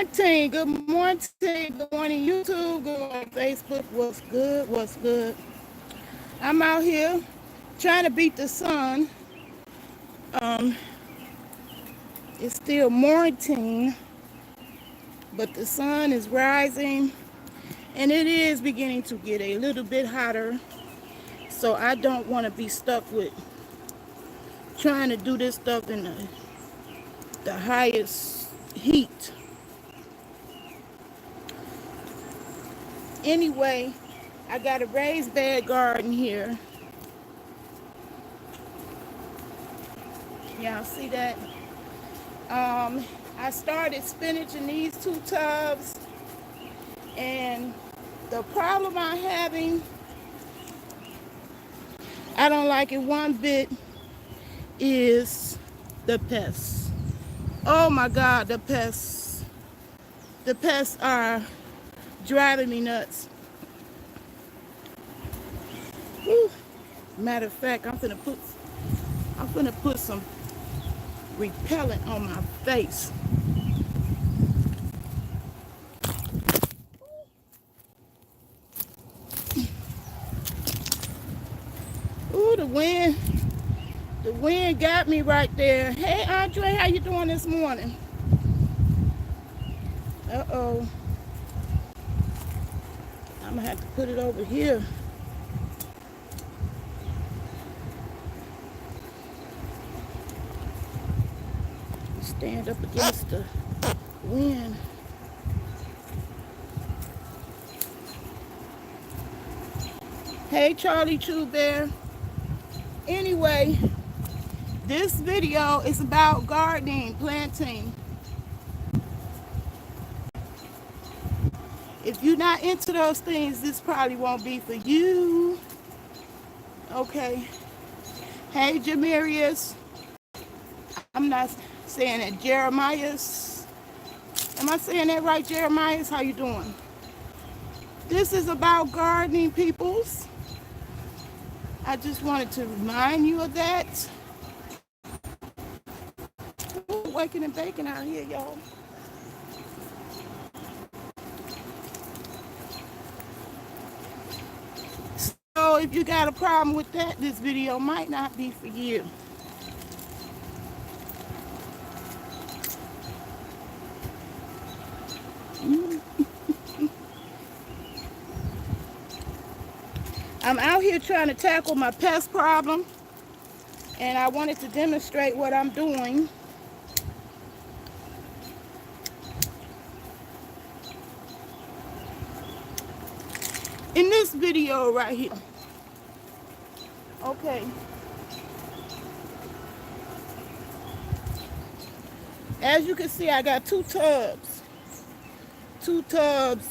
morning. Good morning. Good morning, YouTube. Good morning, Facebook. What's good? What's good? I'm out here trying to beat the sun. Um, it's still morning, but the sun is rising and it is beginning to get a little bit hotter. So I don't want to be stuck with trying to do this stuff in the highest heat. Anyway, I got a raised bed garden here. Y'all see that? I started spinach in these 2 tubs, and the problem I'm having, I don't like it one bit, is the pests. Oh my God, the pests. The pests are driving me nuts. Whew. Matter of fact, I'm gonna put some repellent on my face. Ooh, the wind. The wind got me right there. Hey, Andre, how you doing this morning? Uh-oh. I'm gonna have to put it over here. Stand up against the wind. Hey, Charlie True Bear. Anyway, this video is about gardening, planting. If you're not into those things, this probably won't be for you. Okay. Hey, Jamarius. I'm not saying that. Jeremiah's. Am I saying that right, Jeremiah's? How you doing? This is about gardening, peoples. I just wanted to remind you of that. Ooh, waking and baking out here, y'all. So if you got a problem with that, this video might not be for you. I'm out here trying to tackle my pest problem, and I wanted to demonstrate what I'm doing. In this video right here. Okay. As you can see, I got 2 tubs. 2 tubs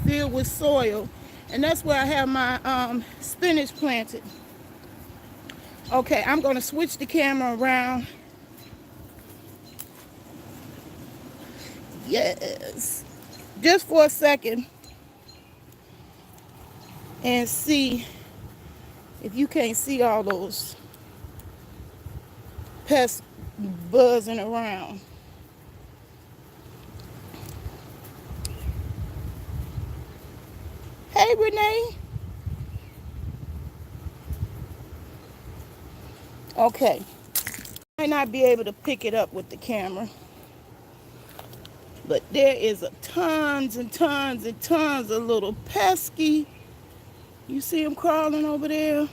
filled with soil. And that's where I have my spinach planted. Okay, I'm going to switch the camera around. Yes. Just for a second. And see if you can't see all those pests buzzing around. Hey, Renee. Okay. Might not be able to pick it up with the camera. But there is tons and tons and tons of little pesky. You see them crawling over there?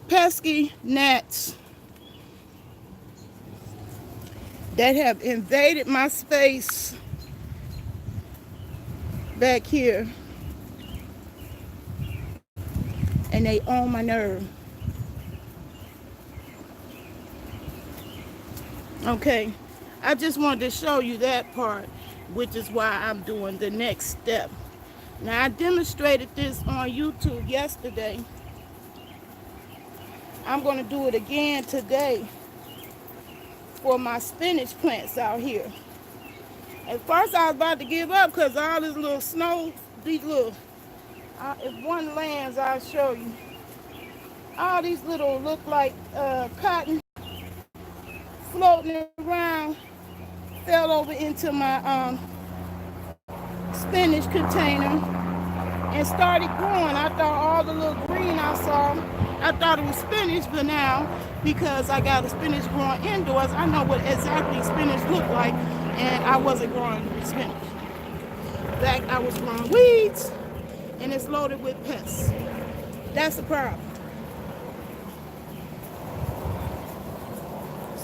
Pesky gnats that have invaded my space back here. And they on my nerve. Okay, I just wanted to show you that part, which is why I'm doing the next step. Now, I demonstrated this on YouTube yesterday. I'm going to do it again today for my spinach plants out here. At first, I was about to give up because all this little snow, these little, if one lands, I'll show you. All these little look like cotton floating around. fell over into my spinach container and started growing. I thought all the little green I saw, I thought it was spinach, but now because I got a spinach growing indoors, I know what exactly spinach looked like, and I wasn't growing spinach. In fact, I was growing weeds, and it's loaded with pests. That's the problem.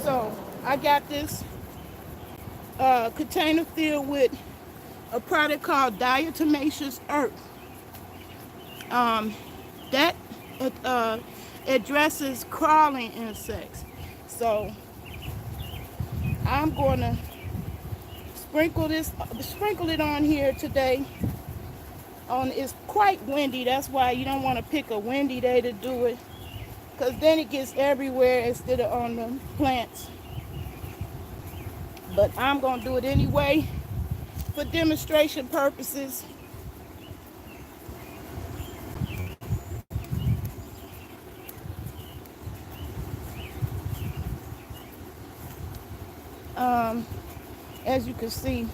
So I got this container filled with a product called diatomaceous earth. That addresses crawling insects. So I'm going to sprinkle it on here today. It's quite windy. That's why you don't want to pick a windy day to do it, because then it gets everywhere instead of on the plants. But I'm going to do it anyway for demonstration purposes. As you can see,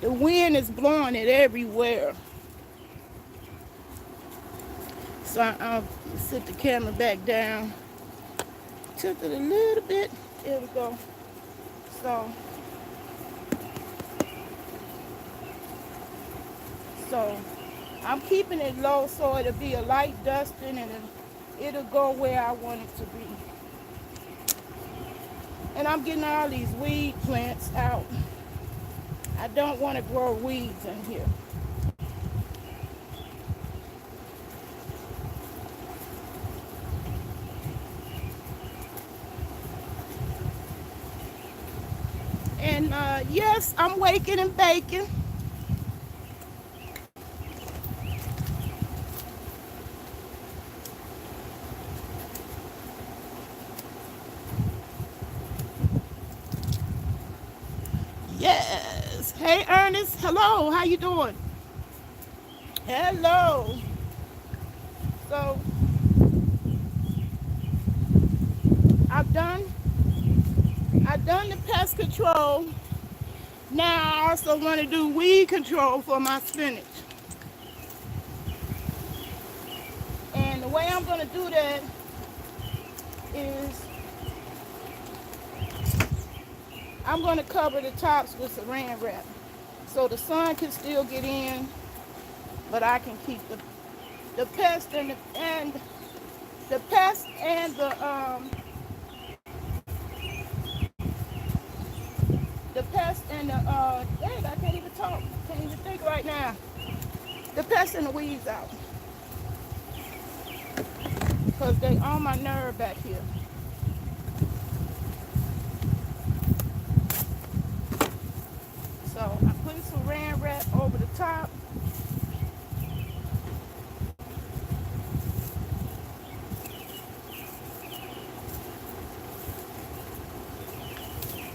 the wind is blowing it everywhere. So I'll sit the camera back down, tilt it a little bit. There we go. So I'm keeping it low so it'll be a light dusting, and it'll go where I want it to be. And I'm getting all these weed plants out. I don't want to grow weeds in here. And yes, I'm waking and baking. Yes. Hey, Ernest. Hello. How you doing? Hello. So I've done the pest control. Now I also want to do weed control for my spinach. And the way I'm going to do that is I'm going to cover the tops with saran wrap so the sun can still get in, but I can keep the pest and the pest and dang, I can't even talk. Can't even think right now. The pest and the weeds out, because they on my nerve back here. So I'm putting saran wrap over the top.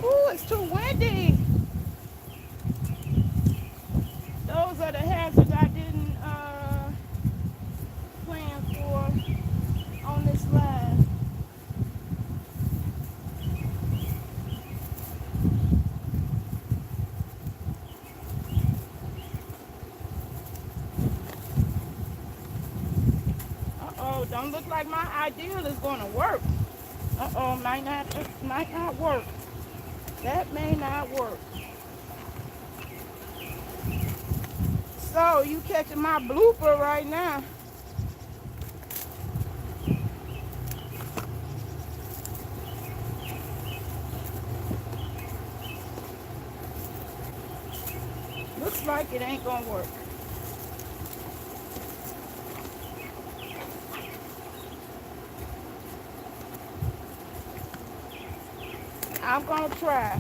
Ooh, it's too windy. Those are the hazards I didn't plan for on this live. Uh-oh, don't look like my ideal is going to work. Uh-oh, might not work. That may not work. So you catching my blooper right now. Looks like it ain't gonna work. I'm gonna try,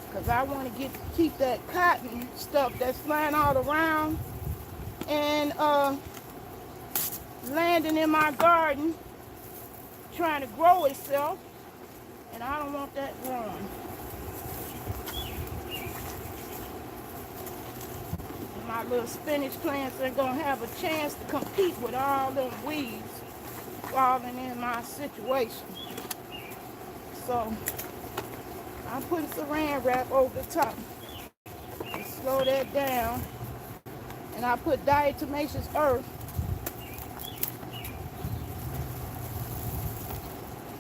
because I want to keep that cotton stuff that's flying all around and landing in my garden, trying to grow itself, and I don't want that growing. My little spinach plants are gonna have a chance to compete with all them weeds. falling in my situation. So I'm putting saran wrap over the top to slow that down. And I put diatomaceous earth.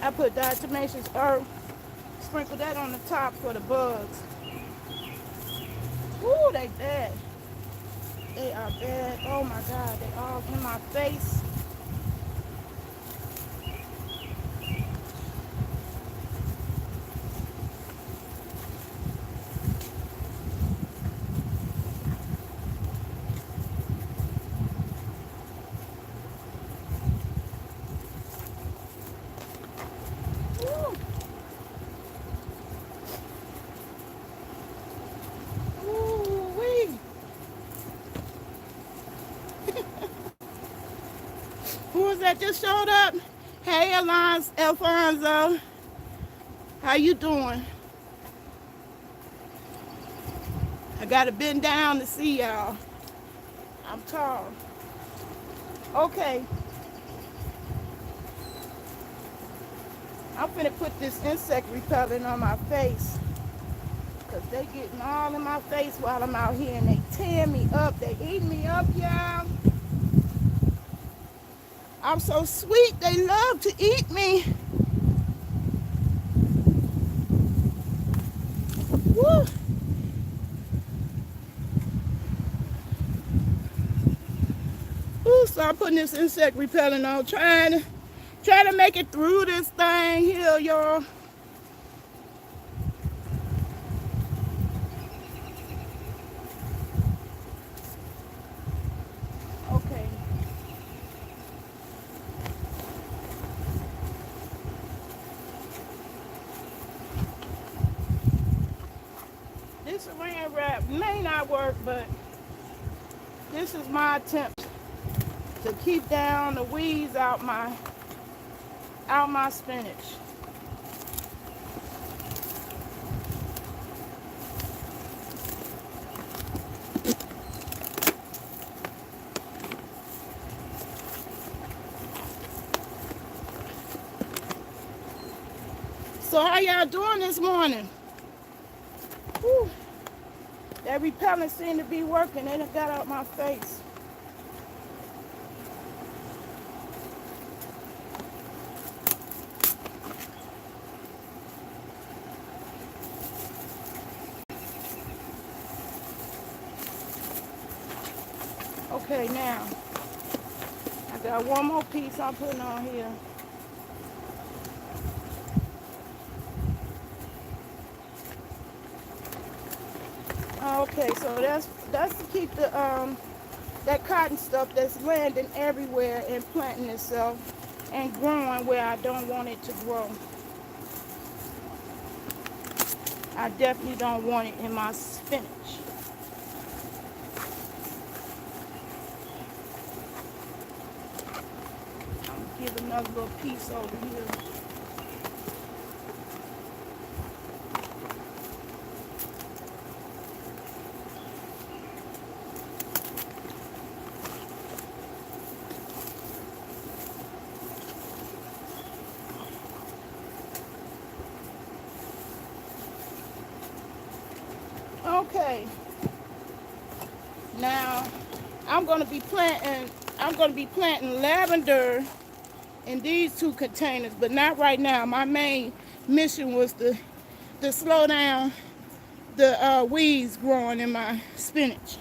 I put diatomaceous earth, sprinkle that on the top for the bugs. Ooh, they bad. They are bad. Oh my God, they all in my face. Ooh. Ooh-wee. Who is that just showed up? Hey, Alfonso. How you doing? I gotta bend down to see y'all. I'm tall. Okay. I'm finna put this insect repellent on my face. Cause they getting all in my face while I'm out here and they tearing me up. They eating me up, y'all. I'm so sweet, they love to eat me. Woo. Ooh, so I'm putting this insect repellent on, trying to make it through this thing here, y'all. Okay. This saran wrap may not work, but this is my attempt to keep down the weeds out my spinach. So how y'all doing this morning? Whew. That repellent seemed to be working. It done got out my face. Okay, now I got one more piece I'm putting on here. Okay, so that's to keep the that cotton stuff that's landing everywhere and planting itself and growing where I don't want it to grow. I definitely don't want it in my spinach. I'll give another little piece over here. Okay. Now I'm gonna be planting lavender in these two containers, but not right now. My main mission was to slow down the weeds growing in my spinach.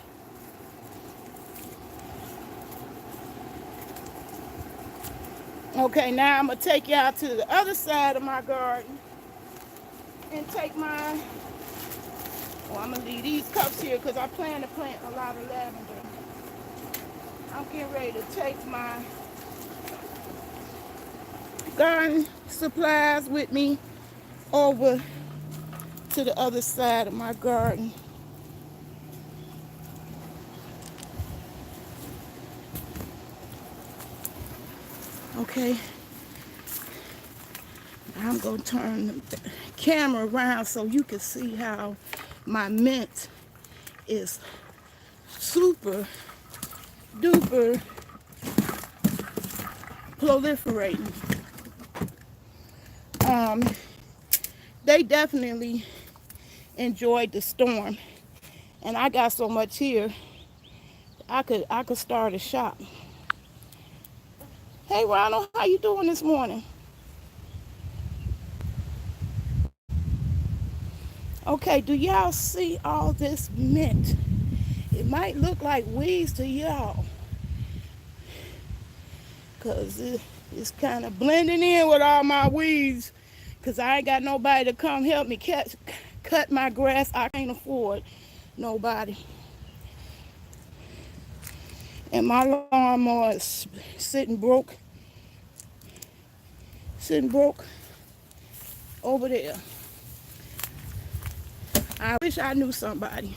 Okay, now I'm gonna take y'all to the other side of my garden and take my, well, I'm gonna leave these cups here because I plan to plant a lot of lavender. I'm getting ready to take my garden supplies with me over to the other side of my garden. Okay, I'm gonna turn the camera around so you can see how my mint is super duper proliferating. Um, they definitely enjoyed the storm, and I got so much here. I could start a shop. Hey Ronald, how you doing this morning? Okay, do y'all see all this mint? It might look like weeds to y'all, cause it's kind of blending in with all my weeds. Cause I ain't got nobody to come help me cut my grass. I can't afford nobody. And my lawnmower is sitting broke over there. I wish I knew somebody.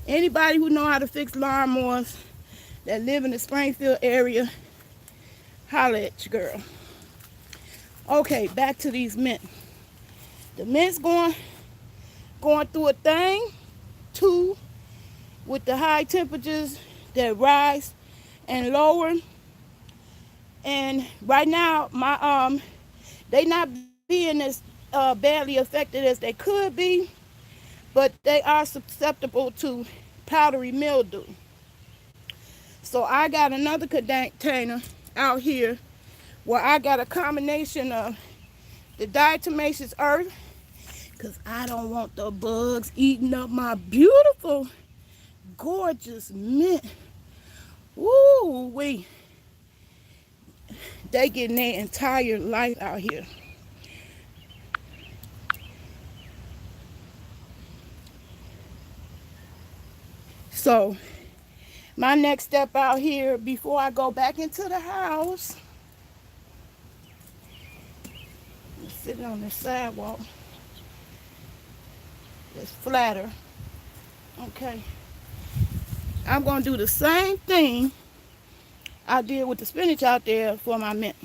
Anybody who know how to fix lawnmowers that live in the Springfield area, holla at you, girl. Okay, back to these mint. The mint's going through a thing, too, with the high temperatures that rise and lower. And right now, they not being as badly affected as they could be, but they are susceptible to powdery mildew. So I got another container out here where I got a combination of the diatomaceous earth, because I don't want the bugs eating up my beautiful, gorgeous mint. Woo wee. They getting their entire life out here. So my next step out here before I go back into the house, I'm sitting on the sidewalk. It's flatter. Okay. I'm going to do the same thing I did with the spinach out there for my mint.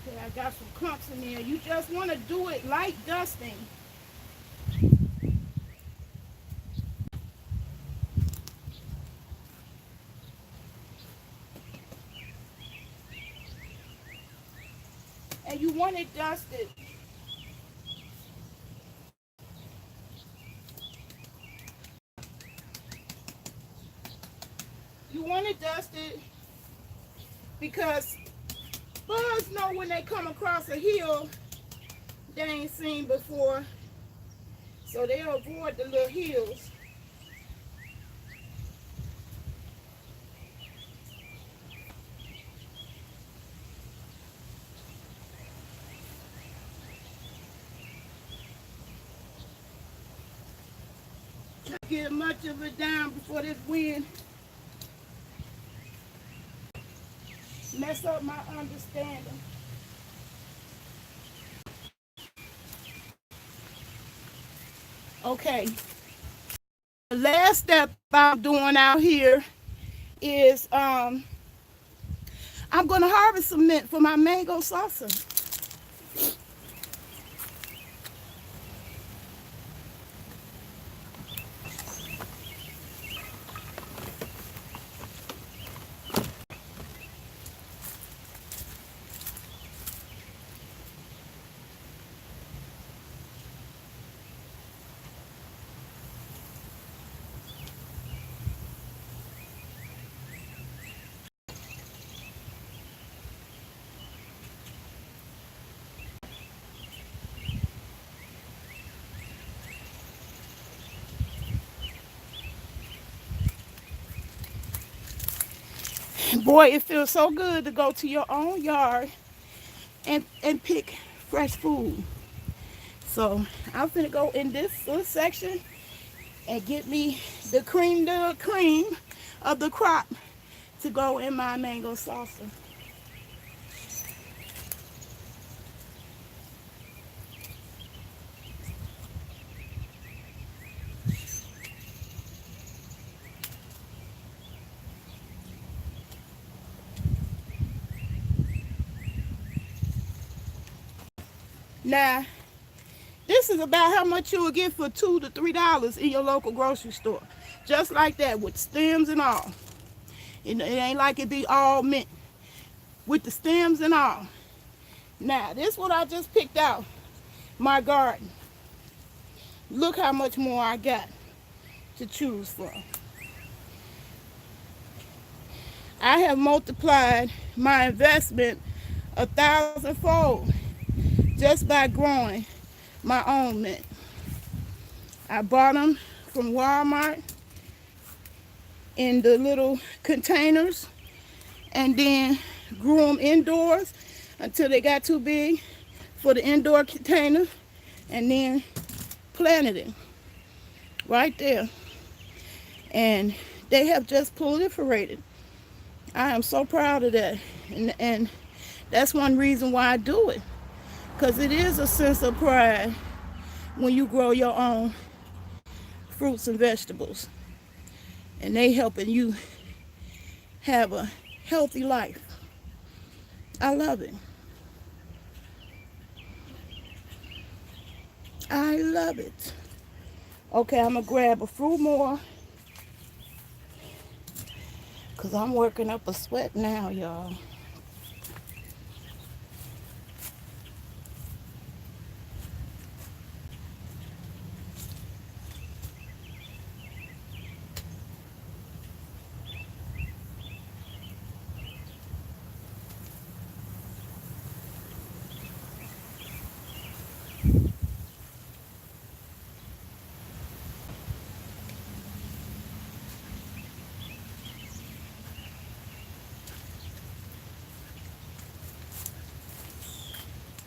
Okay, I got some clumps in there. You just want to do it light dusting. And you want it dusted. You want it dusted because bugs know when they come across a hill they ain't seen before, so they'll avoid the little hills. Not get much of it down before this wind mess up my understanding. Okay, the last step I'm doing out here is I'm gonna harvest some mint for my mango salsa. Boy, it feels so good to go to your own yard and pick fresh food. So I'm gonna go in this little section and get me the cream of the crop to go in my mango salsa. Now, this is about how much you will get for $2 to $3 in your local grocery store. Just like that, with stems and all. It ain't like it be all mint. With the stems and all. Now, this is what I just picked out. My garden. Look how much more I got to choose from. I have multiplied my investment 1,000-fold just by growing my own mint. I bought them from Walmart in the little containers and then grew them indoors until they got too big for the indoor container and then planted it right there. And they have just proliferated. I am so proud of that. And that's one reason why I do it. Because it is a sense of pride when you grow your own fruits and vegetables. And they helping you have a healthy life. I love it. I love it. Okay, I'm going to grab a few more. Because I'm working up a sweat now, y'all.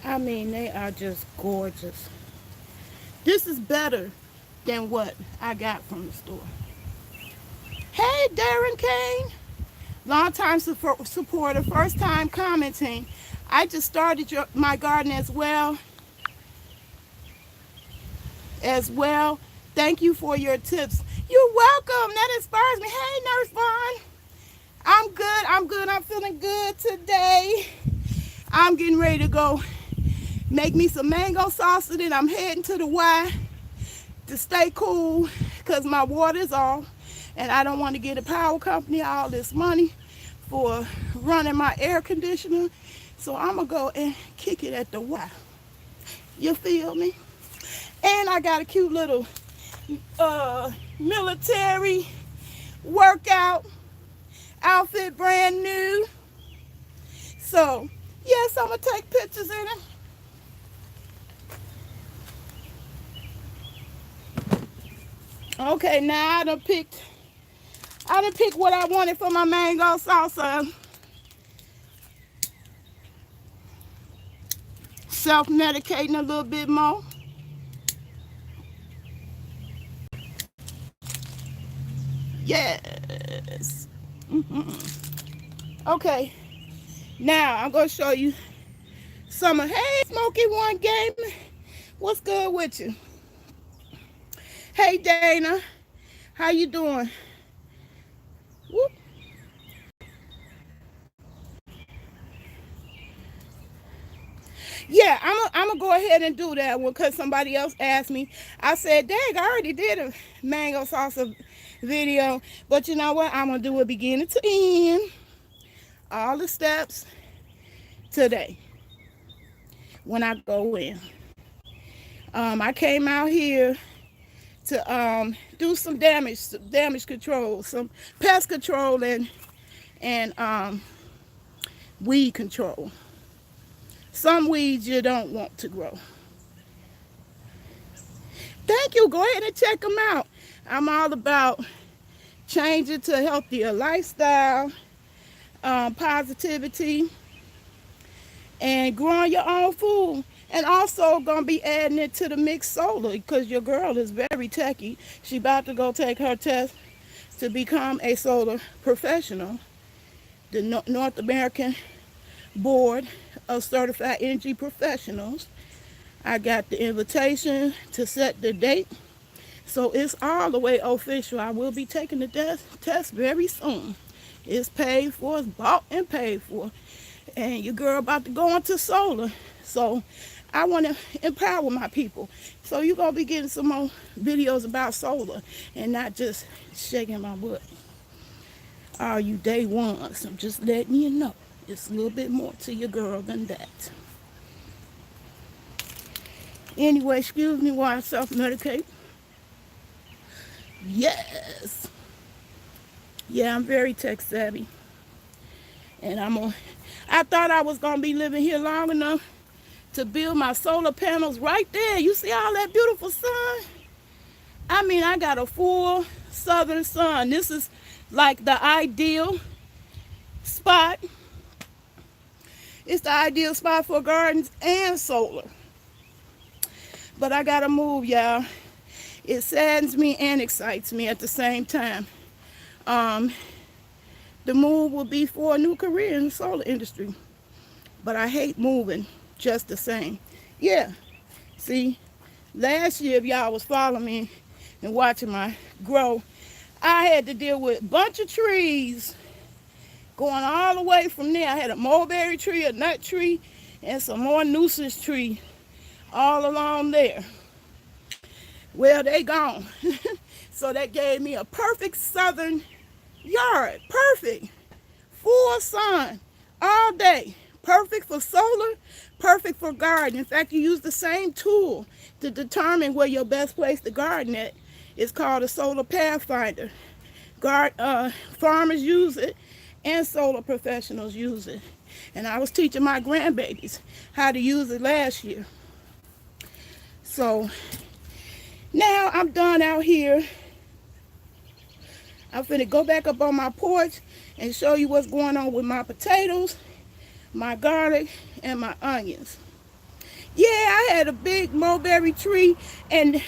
I mean, they are just gorgeous. This is better than what I got from the store. Hey, Darren Kane. Long-time supporter, first-time commenting. I just started my garden as well. Thank you for your tips. You're welcome. That inspires me. Hey, Nurse Vaughn. I'm good. I'm feeling good today. I'm getting ready to go make me some mango salsa. Then I'm heading to the Y to stay cool because my water's off. And I don't want to give the power company all this money for running my air conditioner. So I'm going to go and kick it at the Y. You feel me? And I got a cute little military workout outfit, brand new. So, yes, I'm going to take pictures in it. Okay, now I done picked what I wanted for my mango salsa. Self-medicating a little bit more. Yes. Okay, now I'm going to show you some of, hey, Smoky One Gaming. What's good with you? Hey, Dana. How you doing? Whoop. Yeah, I'm gonna go ahead and do that one because somebody else asked me. I said, dang, I already did a mango salsa video. But you know what? I'm gonna do it beginning to end. All the steps today when I go in. I came out here to do some damage control, some pest control and weed control. Some weeds you don't want to grow. Thank you. Go ahead and check them out. I'm all about changing to a healthier lifestyle, positivity, and growing your own food. And also going to be adding it to the mixed solar because your girl is very techie. She about to go take her test to become a solar professional. The North American Board of Certified Energy Professionals. I got the invitation to set the date. So it's all the way official. I will be taking the test very soon. It's paid for, it's bought and paid for. And your girl about to go into solar. So I want to empower my people. So you're going to be getting some more videos about solar and not just shaking my butt. All you day ones, I'm just letting you know. It's a little bit more to your girl than that. Anyway, excuse me while I self-medicate. Yes. Yeah, I'm very tech savvy. And I thought I was going to be living here long enough to build my solar panels right there. You see all that beautiful sun? I mean, I got a full southern sun. This is like the ideal spot. It's the ideal spot for gardens and solar. But I gotta move, y'all. It saddens me and excites me at the same time. The move will be for a new career in the solar industry. But I hate moving just the same. Yeah. See, last year, if y'all was following me and watching my grow, I had to deal with a bunch of trees going all the way from there. I had a mulberry tree, a nut tree, and some more nuisance tree all along there. Well, they gone. So that gave me a perfect southern yard. Perfect. Full sun all day. Perfect for solar, perfect for garden. In fact, you use the same tool to determine where your best place to garden at. It's called a solar pathfinder. Farmers use it and solar professionals use it. And I was teaching my grandbabies how to use it last year. So now I'm done out here. I'm finna go back up on my porch and show you what's going on with my potatoes, my garlic, and my onions. Yeah, I had a big mulberry tree, and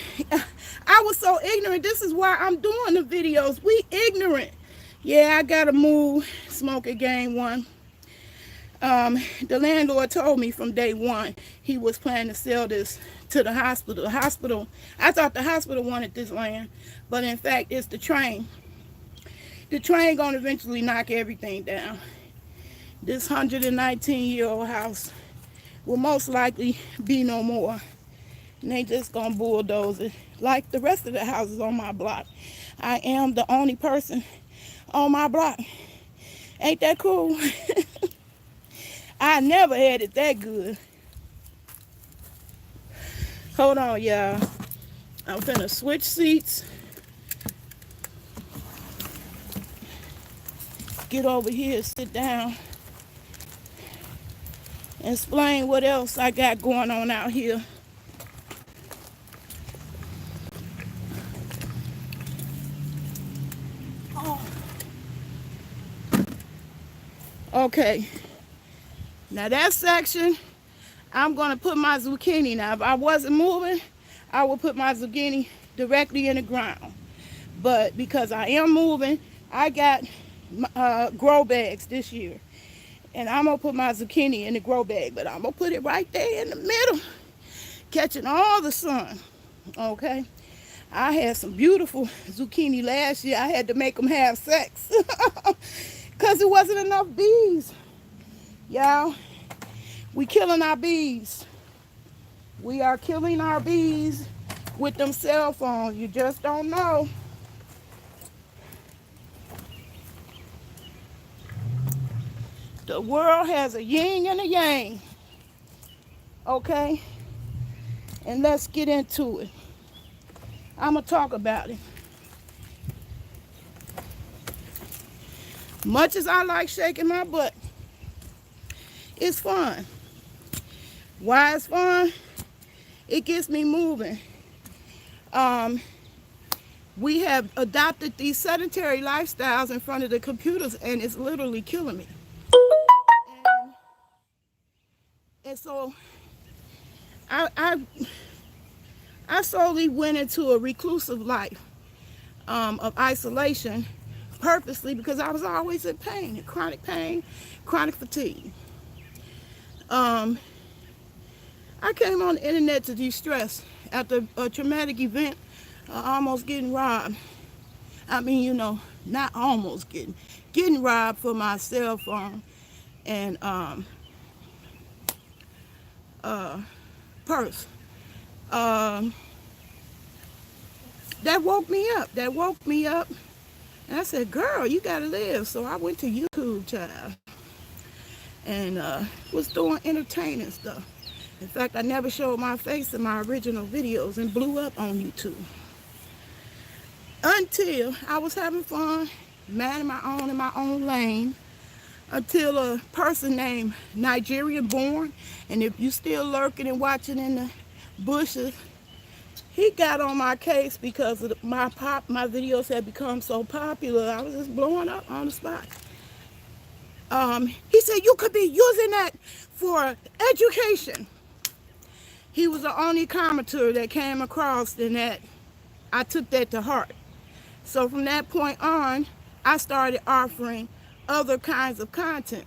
I was so ignorant. This is why I'm doing the videos. We ignorant. Yeah, I gotta move, Smoky Game One. The landlord told me from day one he was planning to sell this to the hospital. I thought the hospital wanted this land, but in fact, it's the train. The train gonna eventually knock everything down. This 119-year-old house will most likely be no more. And they just gonna bulldoze it like the rest of the houses on my block. I am the only person on my block. Ain't that cool? I never had it that good. Hold on, y'all. I'm finna switch seats. Get over here, sit down. Explain what else I got going on out here. Oh. Okay. Now that section, I'm going to put my zucchini. Now, if I wasn't moving, I would put my zucchini directly in the ground. But because I am moving, I got grow bags this year. And I'm going to put my zucchini in the grow bag. But I'm going to put it right there in the middle, catching all the sun. Okay? I had some beautiful zucchini last year. I had to make them have sex. Because there wasn't enough bees. Y'all, we killing our bees. We are killing our bees with them cell phones. You just don't know. The world has a yin and a yang. Okay? And let's get into it. I'm going to talk about it. Much as I like shaking my butt, it's fun. Why it's fun? It gets me moving. We have adopted these sedentary lifestyles in front of the computers, and it's literally killing me. And so I slowly went into a reclusive life of isolation purposely because I was always in pain, chronic fatigue. I came on the internet to de-stress after a traumatic event, almost getting robbed. I mean, you know, not almost getting robbed for my cell phone and purse. Um, that woke me up. That woke me up. And I said, girl, you gotta live. So I went to YouTube, child, and was doing entertaining stuff. In fact, I never showed my face in my original videos and blew up on YouTube. Until I was having fun, minding my own in my own lane, until a person named Nigerian Born, and if you still lurking and watching in the bushes, he got on my case because of my videos had become so popular. I was just blowing up on the spot. He said, you could be using that for education. He was the only commenter that came across, and that I took that to heart. So from that point on, I started offering other kinds of content.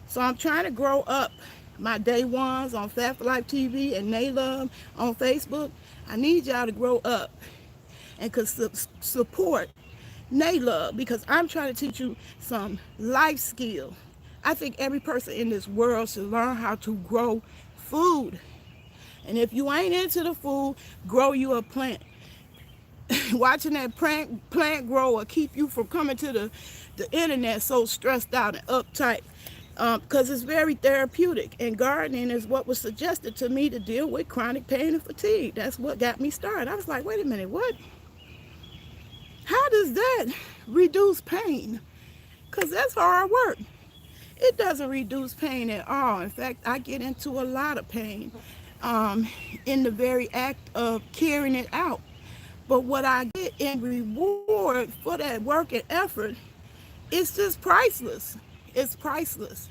So I'm trying to grow up my day ones on Fat for Life TV and Naylove on Facebook. I need y'all to grow up and support Naylove, because I'm trying to teach you some life skill. I think every person in this world should learn how to grow food. And if you ain't into the food, grow you a plant. Watching that plant grow will keep you from coming to the internet so stressed out and uptight, because it's very therapeutic. And gardening is what was suggested to me to deal with chronic pain and fatigue. That's what got me started. I was like, wait a minute, what? How does that reduce pain? Because that's hard work. It doesn't reduce pain at all. In fact, I get into a lot of pain in the very act of carrying it out. But what I get in reward for that work and effort, it's just priceless. It's priceless.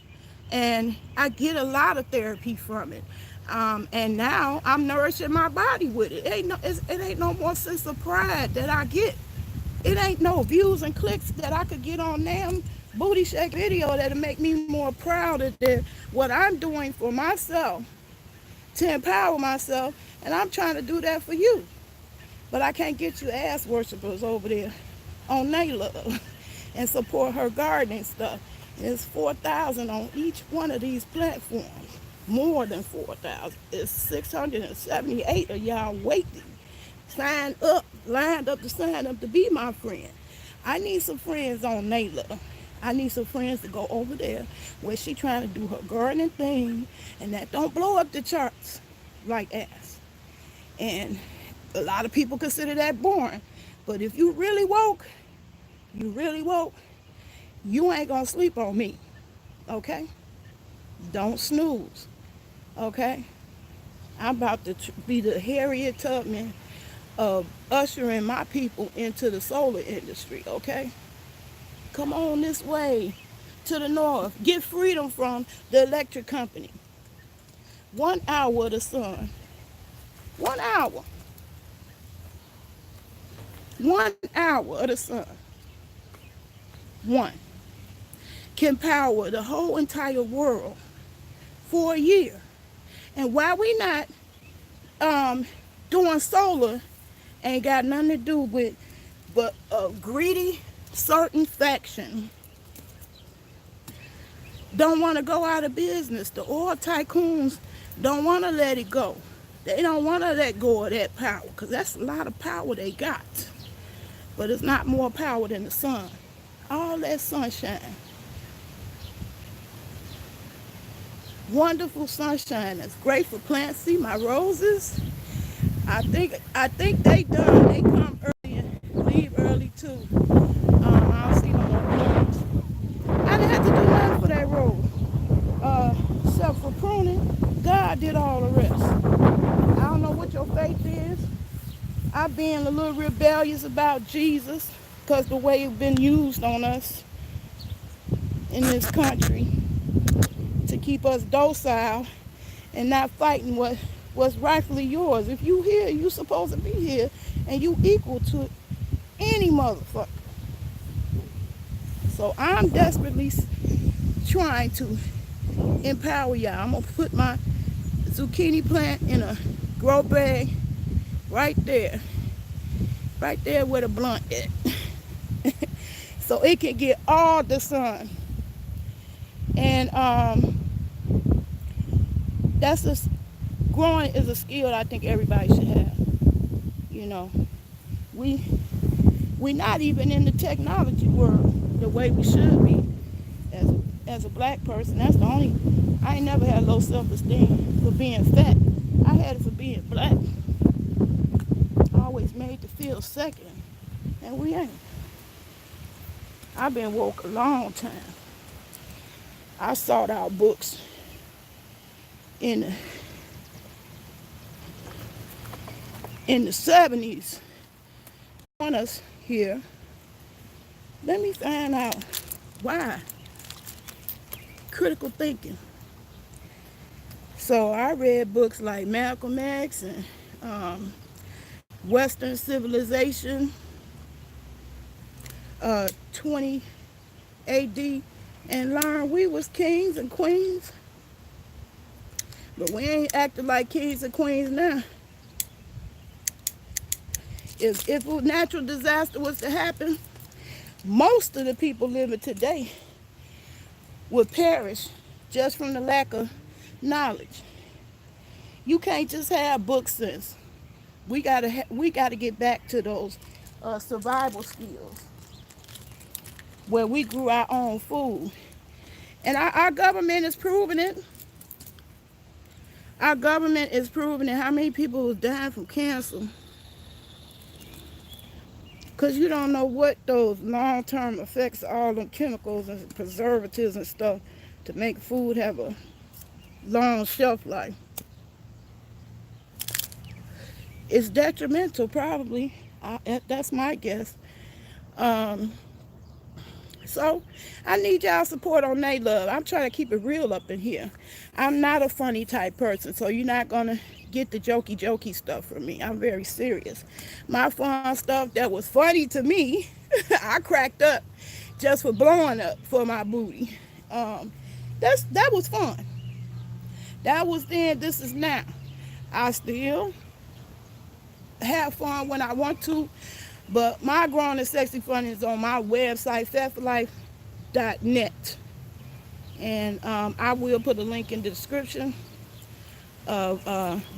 And I get a lot of therapy from it. And now I'm nourishing my body with it. It ain't no more sense of pride that I get. It ain't no views and clicks that I could get on them booty shake video that'll make me more proud of what I'm doing for myself to empower myself. And I'm trying to do that for you. But I can't get you ass worshipers over there on Naylove and support her gardening stuff. It's 4,000 on each one of these platforms. More than 4,000. It's 678 of y'all waiting. Signed up, lined up to sign up to be my friend. I need some friends on Naylove. I need some friends to go over there where she trying to do her gardening thing, and that don't blow up the charts like ass. And a lot of people consider that boring. But if you really woke, you ain't gonna sleep on me. Okay? Don't snooze. Okay? I'm about to be the Harriet Tubman of ushering my people into the solar industry. Okay? Come on this way to the north. Get freedom from the electric company. 1 hour of the sun. 1 hour. 1 hour of the sun. One. Can power the whole entire world for a year. And why we not doing solar ain't got nothing to do with but a greedy certain faction don't want to go out of business. The oil tycoons don't want to let it go. They don't want to let go of that power, because that's a lot of power they got. But it's not more power than the sun. All that sunshine. Wonderful sunshine. That's great for plants. See my roses? I think they done. They come early and leave early too. I don't see no more blooms. I didn't have to do nothing for that rose. Except for pruning. God did all the rest. I don't know what your faith is. I've been a little rebellious about Jesus because the way it's been used on us in this country to keep us docile and not fighting what's rightfully yours. If you here, you supposed to be here, and you equal to any motherfucker. So I'm desperately trying to empower y'all. I'm gonna put my zucchini plant in a grow bag right there where the blunt at, so it can get all the sun. And that's just growing is a skill I think everybody should have. You know, we we not even in the technology world the way we should be as a black person. That's the only. I ain't never had low self-esteem for being fat. I had it for being black. Always made to feel second, and we ain't. I've been woke a long time. I sought out books in the, in the 70s. On us here. Let me find out why. Critical thinking. So I read books like Malcolm X and Western Civilization, 20 AD, and learned we was kings and queens. But we ain't acting like kings and queens now. If a natural disaster was to happen, most of the people living today would perish just from the lack of knowledge. You can't just have book sense. We gotta get back to those survival skills where we grew our own food, and our government is proving it. Our government is proving it. How many people was dying from cancer? Because you don't know what those long-term effects of all them chemicals and preservatives and stuff to make food have a long shelf life. It's detrimental, probably. That's my guess. So I need y'all support on Nay Love. I'm trying to keep it real up in here. I'm not a funny type person, so you're not going to get the jokey stuff from me. I'm very serious. My fun stuff that was funny to me, I cracked up just for blowing up for my booty. That was fun. That was then, this is now. I still have fun when I want to, but my grown and sexy fun is on my website, fatforlife.net. And I will put a link in the description of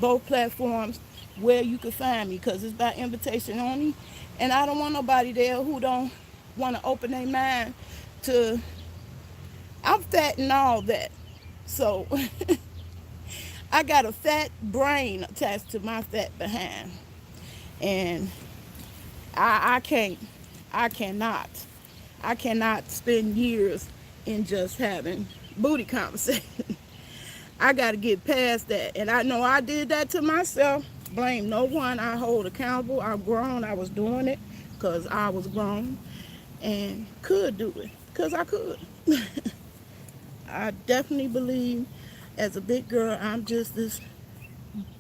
both platforms where you can find me, because it's by invitation only. And I don't want nobody there who don't want to open their mind to, I'm fat and all that. So I got a fat brain attached to my fat behind. And I cannot spend years in just having booty conversation. I got to get past that. And I know I did that to myself. Blame no one. I hold accountable. I'm grown. I was doing it because I was grown and could do it because I could. I definitely believe as a big girl,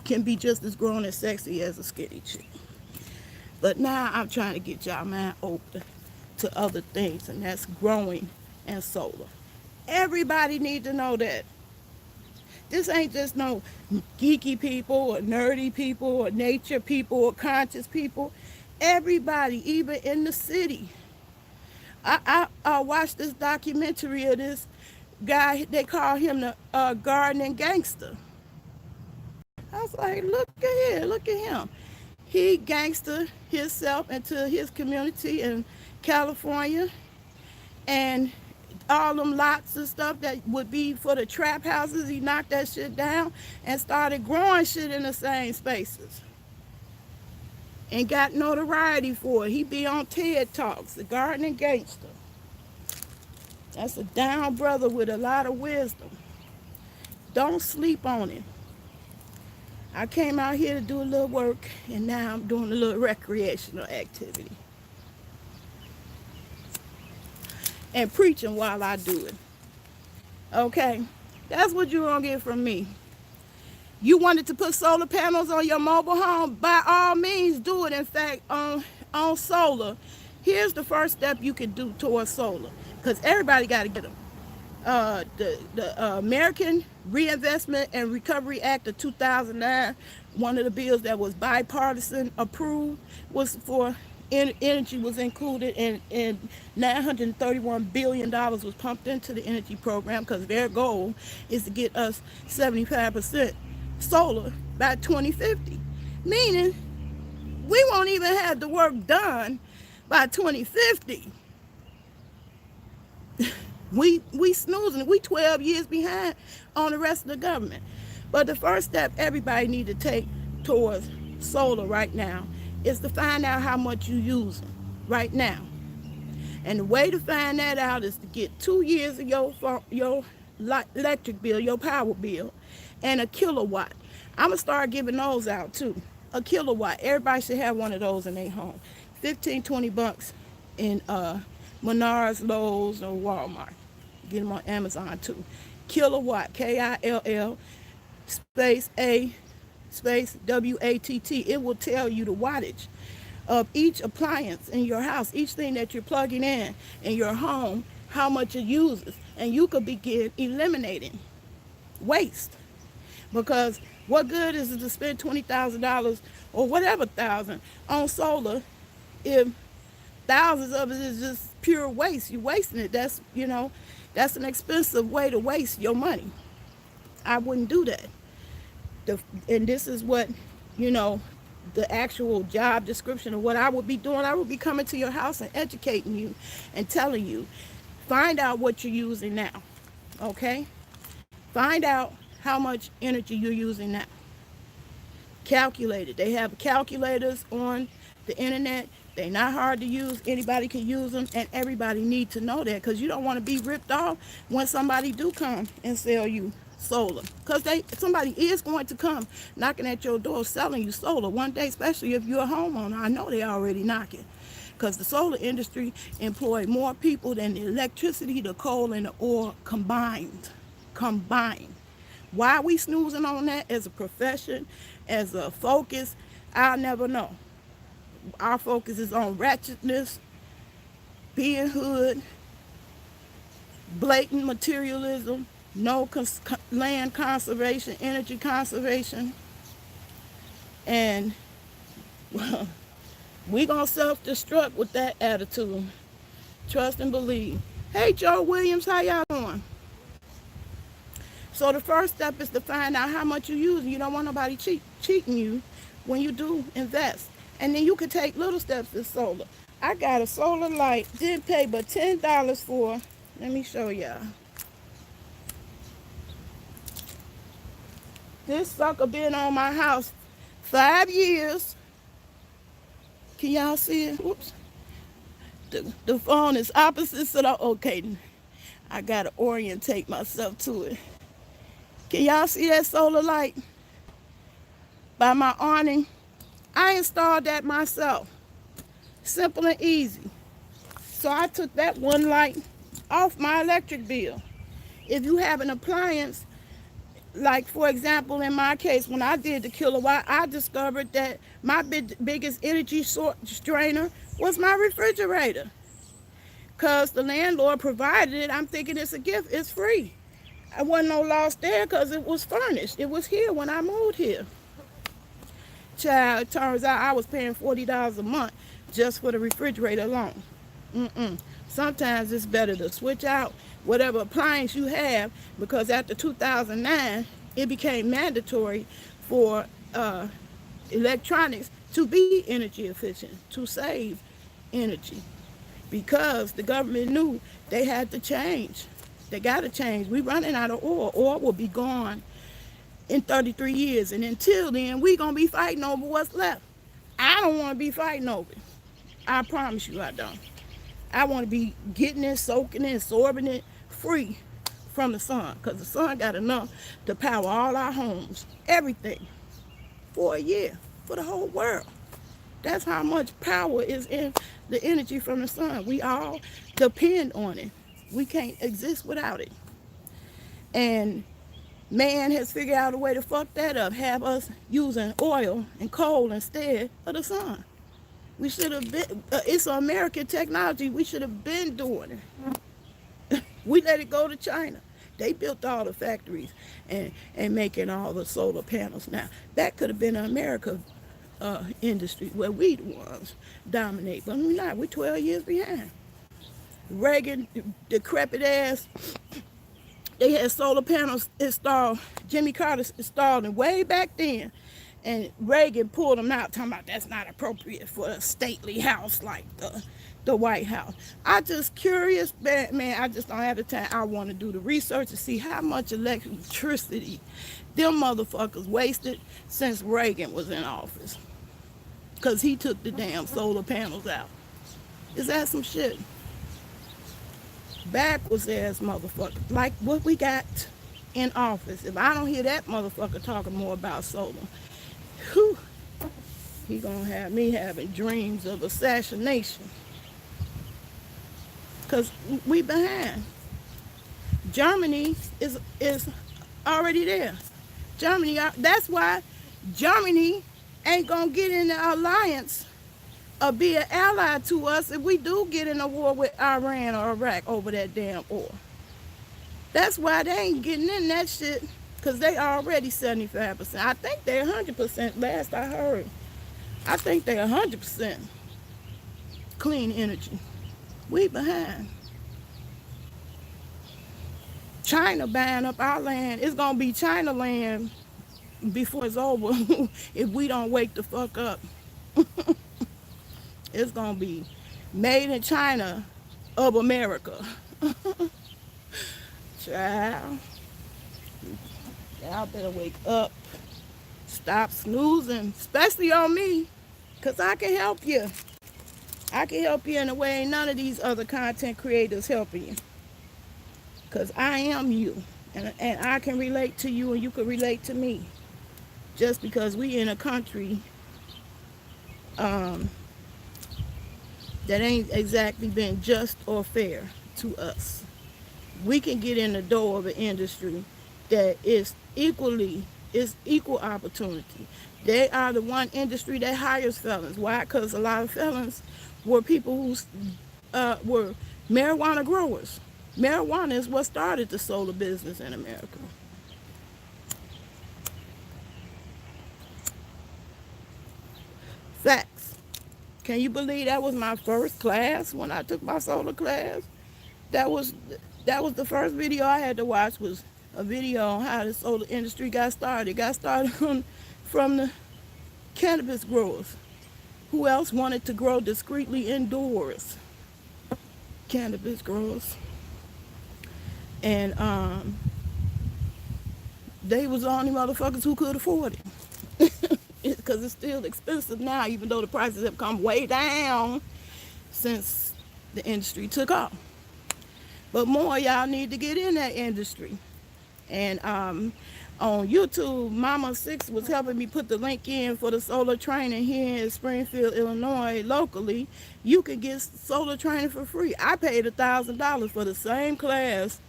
can be just as grown and sexy as a skinny chick. But now I'm trying to get y'all mind open to other things, and that's growing and solar. Everybody need to know that. This ain't just no geeky people or nerdy people or nature people or conscious people. Everybody, even in the city. I watched this documentary of this guy. They call him the gardening gangster. I was like, look at him. He gangster himself into his community in California, and all them lots and stuff that would be for the trap houses, he knocked that shit down and started growing shit in the same spaces and got notoriety for it. He be on TED Talks, the gardening gangster. That's a down brother with a lot of wisdom. Don't sleep on him. I came out here to do a little work, and now I'm doing a little recreational activity and preaching while I do it. Okay, that's what you're gonna get from me. You wanted to put solar panels on your mobile home, by all means do it. In fact, on solar, here's the first step you can do towards solar, because everybody got to get them. The American Reinvestment and Recovery Act of 2009, one of the bills that was bipartisan approved, was for energy, was included, and $931 billion was pumped into the energy program, because their goal is to get us 75% solar by 2050. Meaning, we won't even have the work done by 2050. We snoozing. We 12 years behind on the rest of the government. But the first step everybody need to take towards solar right now is to find out how much you using right now. And the way to find that out is to get 2 years of your electric bill, your power bill, and a kilowatt. I'm gonna start giving those out too. A kilowatt. Everybody should have one of those in their home. 15, 20 bucks in Menards, Lowe's, or Walmart. Get them on Amazon too. Kilowatt, Kill space A space WATT. It will tell you the wattage of each appliance in your house, each thing that you're plugging in your home, how much it uses. And you could begin eliminating waste. Because what good is it to spend $20,000 or whatever thousand on solar if thousands of it is just pure waste? You're wasting it. That's an expensive way to waste your money. I wouldn't do that. And this is what, the actual job description of what I would be doing. I would be coming to your house and educating you and telling you, find out what you're using now, okay? Find out how much energy you're using now. Calculate it. They have calculators on the internet. They're not hard to use. Anybody can use them, and everybody needs to know that, because you don't want to be ripped off when somebody do come and sell you solar, because somebody is going to come knocking at your door selling you solar one day, especially if you're a homeowner. I know they're already knocking, because the solar industry employ more people than the electricity, the coal, and the oil combined. Why we snoozing on that as a profession, as a focus, I'll never know. Our focus is on ratchetness, being hood, blatant materialism, no land conservation, energy conservation, and well, we gonna self-destruct with that attitude. Trust and believe. Hey, Joe Williams, how y'all doing? So the first step is to find out how much you use. You don't want nobody cheating you when you do invest. And then you can take little steps to solar. I got a solar light, didn't pay but $10 for. Let me show y'all. This sucker been on my house 5 years. Can y'all see it? Whoops. The phone is opposite, so okay. I gotta orientate myself to it. Can y'all see that solar light by my awning? I installed that myself. Simple and easy. So I took that one light off my electric bill. If you have an appliance, like for example, in my case, when I did the kilowatt, I discovered that my biggest energy strainer was my refrigerator. Because the landlord provided it, I'm thinking it's a gift, it's free. I wasn't no loss there because it was furnished. It was here when I moved here. Child, it turns out I was paying $40 a month just for the refrigerator alone. Sometimes it's better to switch out whatever appliance you have, because after 2009, it became mandatory for electronics to be energy efficient, to save energy, because the government knew they had to change. They got to change. We're running out of oil. Oil will be gone in 33 years. And until then, we're going to be fighting over what's left. I don't want to be fighting over it. I promise you I don't. I want to be getting it, soaking it, absorbing it free from the sun, because the sun got enough to power all our homes, everything, for a year, for the whole world. That's how much power is in the energy from the sun. We all depend on it. We can't exist without it. And man has figured out a way to fuck that up, have us using oil and coal instead of the sun. We should have been, it's an American technology, we should have been doing it. We let it go to China. They built all the factories and making all the solar panels. Now, that could have been an American industry where we the ones dominate, but we're not. We're 12 years behind. Reagan, decrepit ass, they had solar panels installed. Jimmy Carter installed them way back then. And Reagan pulled them out, talking about that's not appropriate for a stately house like the White House. I just curious, man, I just don't have the time. I want to do the research to see how much electricity them motherfuckers wasted since Reagan was in office. Because he took the damn solar panels out. Is that some shit? Backwards ass motherfucker. Like what we got in office. If I don't hear that motherfucker talking more about solar, whew, he gonna have me having dreams of assassination. Because we behind. Germany is already there. Germany, that's why Germany ain't gonna get in the alliance or be an ally to us if we do get in a war with Iran or Iraq over that damn oil. That's why they ain't getting in that shit, because they already 75%. I think they're 100% last I heard. I think they're 100% clean energy. We behind. China buying up our land. It's gonna be China land before it's over if we don't wake the fuck up. It's gonna be made in China of America. Child, y'all better wake up. Stop snoozing, especially on me, because I can help you. I can help you in a way none of these other content creators helping you. Because I am you, and I can relate to you and you can relate to me. Just because we in a country that ain't exactly been just or fair to us. We can get in the door of an industry that is equal opportunity. They are the one industry that hires felons. Why? Because a lot of felons were people who were marijuana growers. Marijuana is what started the solar business in America. Facts. Can you believe that was my first class when I took my solar class? That was the first video I had to watch, was a video on how the solar industry got started. It got started from the cannabis growers. Who else wanted to grow discreetly indoors? Cannabis growers. And they was the only motherfuckers who could afford it. Because it's still expensive now, even though the prices have come way down since the industry took off. But more y'all need to get in that industry. And on YouTube, Mama Six was helping me put the link in for the solar training here in Springfield, Illinois, locally. You can get solar training for free. I paid $1,000 for the same class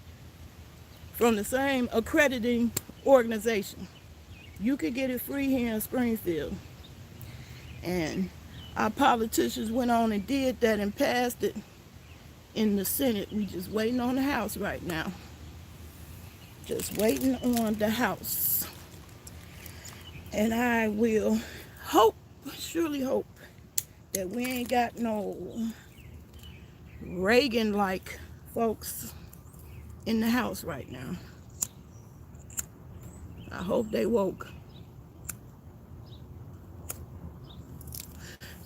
from the same accrediting organization. You can get it free here in Springfield. And our politicians went on and did that and passed it in the Senate. We just waiting on the House right now. Just waiting on the House. And I will hope, surely hope, that we ain't got no Reagan-like folks in the House right now. I hope they woke.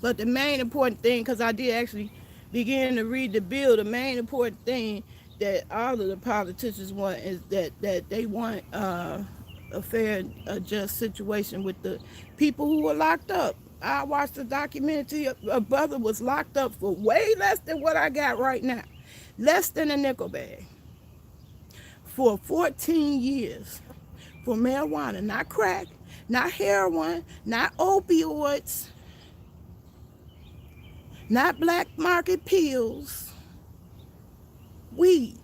But the main important thing, because I did actually begin to read the bill, the main important thing that all of the politicians want is that they want a fair, just situation with the people who were locked up. I watched the documentary. A brother was locked up for way less than what I got right now. Less than a nickel bag. For 14 years. For marijuana, not crack, not heroin, not opioids, not black market pills, weed.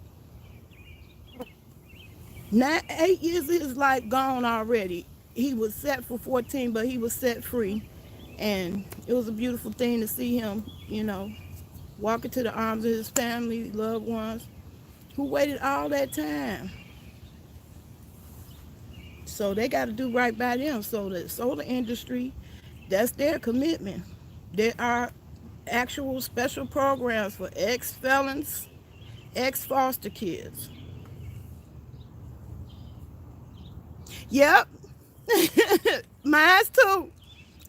Not 8 years of his life gone already. He was set for 14, but he was set free. And it was a beautiful thing to see him, walk into the arms of his family, loved ones, who waited all that time. So they got to do right by them. So the solar industry, that's their commitment. There are actual special programs for ex-felons, ex-foster kids. Yep. Mine's too.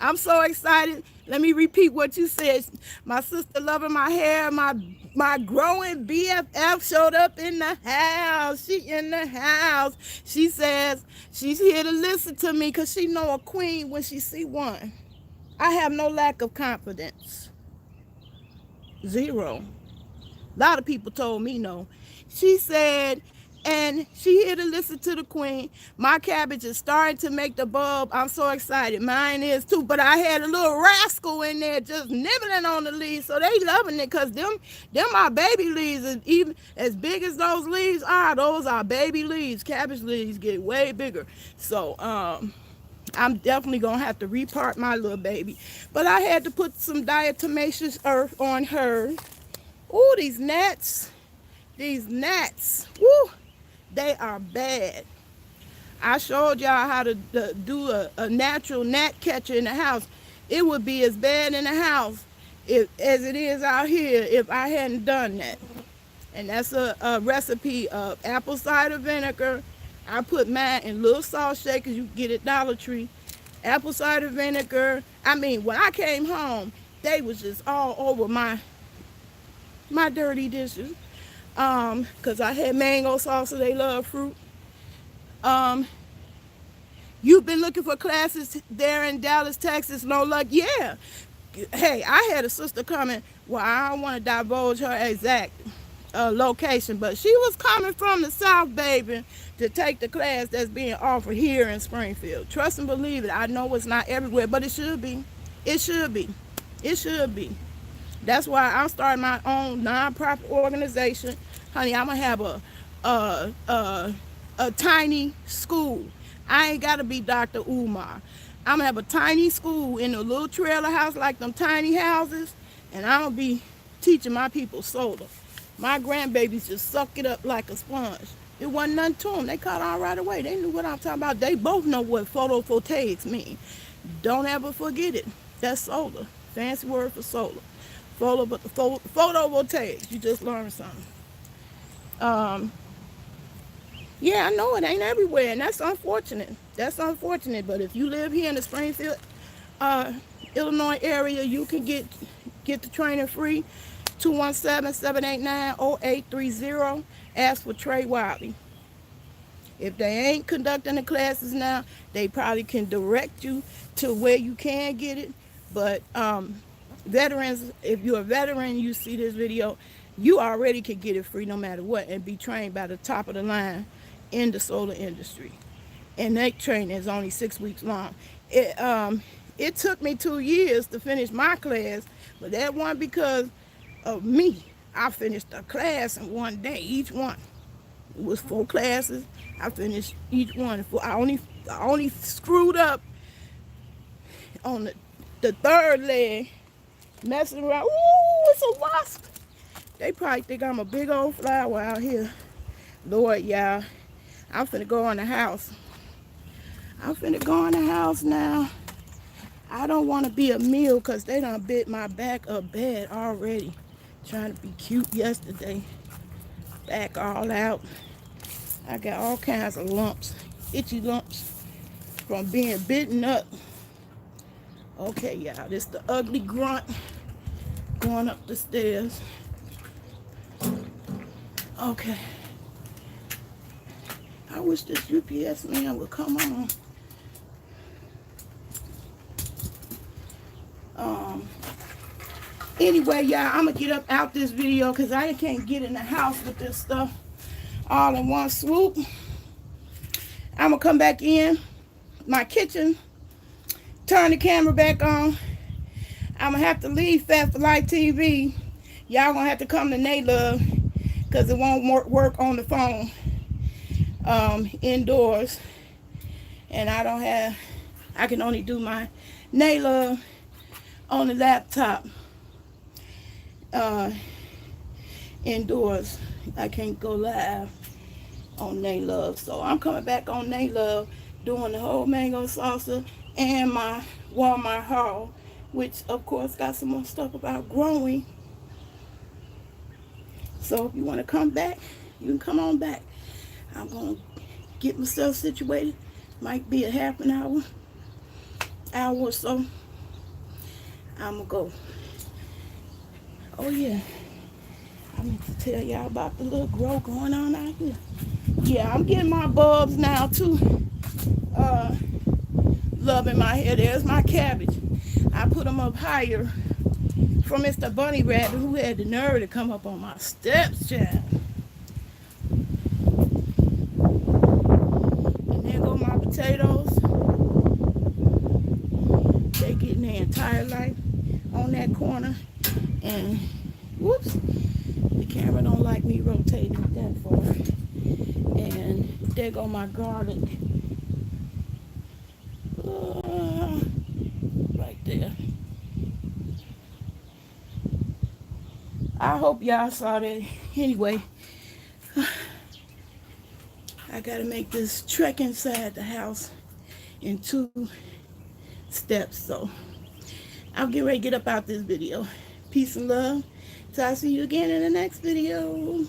I'm so excited. Let me repeat what you said. My sister loving my hair. My growing BFF showed up in the house. She in the house. She says she's here to listen to me because she know a queen when she see one. I have no lack of confidence. Zero. A lot of people told me no. She said, and she here to listen to the queen. My cabbage is starting to make the bulb. I'm so excited. Mine is too. But I had a little rascal in there just nibbling on the leaves. So they loving it because them are baby leaves. And even as big as those leaves are, those are baby leaves. Cabbage leaves get way bigger. So I'm definitely gonna have to repart my little baby. But I had to put some diatomaceous earth on her. Ooh, these gnats. These gnats. Woo, they are bad. I showed y'all how to do a natural gnat catcher in the house. It would be as bad in the house as it is out here if I hadn't done that. And that's a recipe of apple cider vinegar. I put mine in little salt shakers. You can get it Dollar Tree. Apple cider vinegar. I mean, when I came home, they was just all over my dirty dishes. Because I had mango sauce, so they love fruit. Um, you've been looking for classes there in Dallas, Texas, no luck? Yeah. Hey, I had a sister coming. Well, I don't want to divulge her exact location, but she was coming from the South, baby, to take the class that's being offered here in Springfield. Trust and believe it. I know it's not everywhere, but it should be. It should be. It should be. That's why I'm starting my own nonprofit organization. Honey, I'm gonna have a tiny school. I ain't gotta be Dr. Umar. I'm gonna have a tiny school in a little trailer house like them tiny houses, and I'm gonna be teaching my people solar. My grandbabies just suck it up like a sponge. It wasn't nothing to them. They caught on right away. They knew what I'm talking about. They both know what photovoltaics mean. Don't ever forget it. That's solar. Fancy word for solar. Photovoltaics. You just learned something. Yeah, I know it ain't everywhere, and that's unfortunate. That's unfortunate. But if you live here in the Springfield, Illinois area, you can get the training free. 217-789-0830. Ask for Trey Wiley. If they ain't conducting the classes now, they probably can direct you to where you can get it. But veterans, if you're a veteran, you see this video, you already can get it free no matter what and be trained by the top of the line in the solar industry. And that training is only 6 weeks long. It took me 2 years to finish my class, but that wasn't because of me. I finished a class in one day, each one. It was 4 classes. I finished each one. I only screwed up on the third leg, messing around. Ooh, it's a wasp. They probably think I'm a big old flower out here. Lord, y'all, I'm finna go in the house. I'm finna go in the house now. I don't want to be a meal because they done bit my back up bad already. Trying to be cute yesterday. Back all out. I got all kinds of lumps, itchy lumps from being bitten up. Okay, y'all, this the ugly grunt going up the stairs. Okay. I wish this UPS man would come on. Anyway, y'all, I'm gonna get up out this video because I can't get in the house with this stuff all in one swoop. I'm gonna come back in my kitchen, turn the camera back on. I'm gonna have to leave Fat for Life TV. Y'all gonna have to come to Naylove because it won't work on the phone indoors, and I can only do my Naylove on the laptop indoors. I can't go live on Naylove, so I'm coming back on Naylove doing the whole mango salsa and my Walmart haul, which of course got some more stuff about growing. So if you want to come back, you can come on back. I'm gonna get myself situated. Might be a half an hour. hour or so, I'm gonna go. Oh yeah, I meant to tell y'all about the little grow going on out here. Yeah, I'm getting my bulbs now too. Uh, Loving my hair. There's my cabbage. I put them up higher from Mr. Bunny Rabbit, who had the nerve to come up on my steps, child. And there go my potatoes. They getting their entire life on that corner. And whoops, the camera don't like me rotating that far. And there go my garlic. Right there. I hope y'all saw that. Anyway, I gotta make this trek inside the house in 2 steps. So I'll get ready to get up out this video. Peace and love. So I'll see you again in the next video.